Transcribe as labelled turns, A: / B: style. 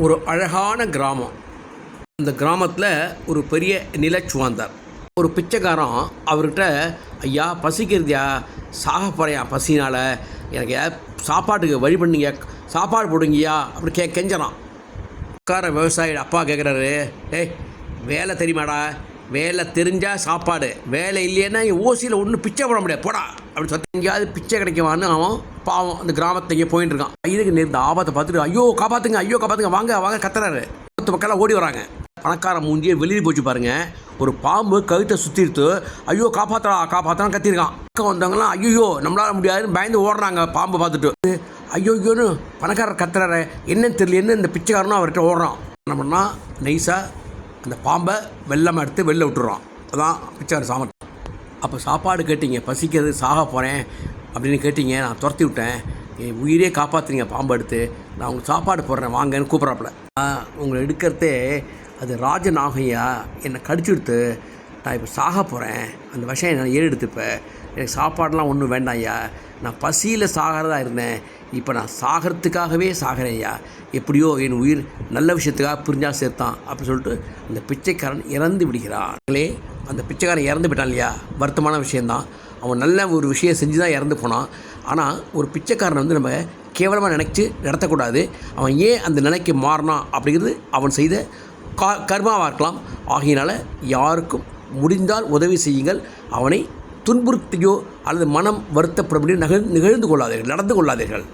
A: ஒரு அழகான கிராமம். அந்த கிராமத்தில் ஒரு பெரிய நிலச்சுவாந்தார். ஒரு பிச்சைக்காரன் அவர்கிட்ட, ஐயா பசிக்கிறதுயா, சாக போகிறேன் பசினால், எனக்கு சாப்பாட்டுக்கு வழி பண்ணிங்க, சாப்பாடு போடுங்கய்யா அப்படி கெஞ்சறான். உட்கார விவசாயி அப்பா கேட்குறாரு, ஏய் வேலை தெரியுமாடா, வேலை தெரிஞ்சால் சாப்பாடு, வேலை இல்லைன்னா ஓசியில் ஒன்றும் பிச்சை போட முடியாது போடா அப்படி சொல்லி எங்கேயாவது பிச்சை கிடைக்குவான்னு அவன் பாவம் அந்த கிராமத்தை இங்கே போயிட்டு இருக்கான். இதுக்கு நேர்ந்த ஆபத்தை பார்த்துட்டு ஐயோ காப்பாற்றுங்க வாங்க வாங்க கத்துறாரு. மக்கள்லாம் ஓடி வராங்க. பணக்கார மூஞ்சியை வெளியே போச்சு பாருங்க. ஒரு பாம்பு கழுத்தை சுற்றிடுத்து, ஐயோ காப்பாற்றலாம் கத்திருக்கான். பக்கம் வந்தவங்களாம் ஐயோ நம்மளால முடியாதுன்னு பயந்து ஓடுறாங்க. பாம்பை பார்த்துட்டு ஐயோன்னு பணக்காரர் கத்துறாரு. என்னன்னு தெரியல, இந்த பிச்சைக்காரனும் அவர்கிட்ட ஓடுறான். என்ன பண்ணால் நைஸாக அந்த பாம்பை வெள்ளமாக எடுத்து வெளில விட்டுறான். அதான் பிச்சைக்கார சாமர்த்தியம். அப்போ சாப்பாடு கேட்டீங்க, பசிக்கிறது சாக போகிறேன் அப்படின்னு கேட்டீங்க, நான் துரத்தி விட்டேன், என் உயிரே காப்பாற்றுறீங்க பாம்பை எடுத்து, நான் உங்களுக்கு சாப்பாடு போடுறேன் வாங்கன்னு கூப்பிட்றாப்புல. உங்களை எடுக்கிறதே அது ராஜநாகையா என்னை கடிச்சு எடுத்து, நான் இப்போ சாக போகிறேன், அந்த விஷயம் நான் ஏறெடுத்துப்பேன், எனக்கு சாப்பாடெலாம் ஒன்றும் வேண்டாம் ஐயா, நான் பசியில் சாகிறதா இருந்தேன், இப்போ நான் சாகிறதுக்காகவே சாகிறேன் ஐயா, எப்படியோ என் உயிர் நல்ல விஷயத்துக்காக புரிஞ்சால் சேர்த்தான் அப்படின்னு சொல்லிட்டு அந்த பிச்சைக்காரன் இறந்து விடுகிறான். அந்த பிச்சைக்காரன் இறந்து போயிட்டான் இல்லையா, வருத்தமான விஷயந்தான். அவன் நல்ல ஒரு விஷயம் செஞ்சு தான் இறந்து போனான். ஆனால் ஒரு பிச்சைக்காரனை வந்து நம்ம கேவலமாக நினச்சி நடத்தக்கூடாது. அவன் ஏன் அந்த நிலைக்கு மாறினான் அப்படிங்கிறது அவன் செய்த கர்மாவாக இருக்கலாம். ஆகையினால் யாருக்கும் முடிந்தால் உதவி செய்யுங்கள். அவனை துன்புறுத்தியோ அல்லது மனம் வருத்தப்படும்படி நடந்து கொள்ளாதீர்கள்.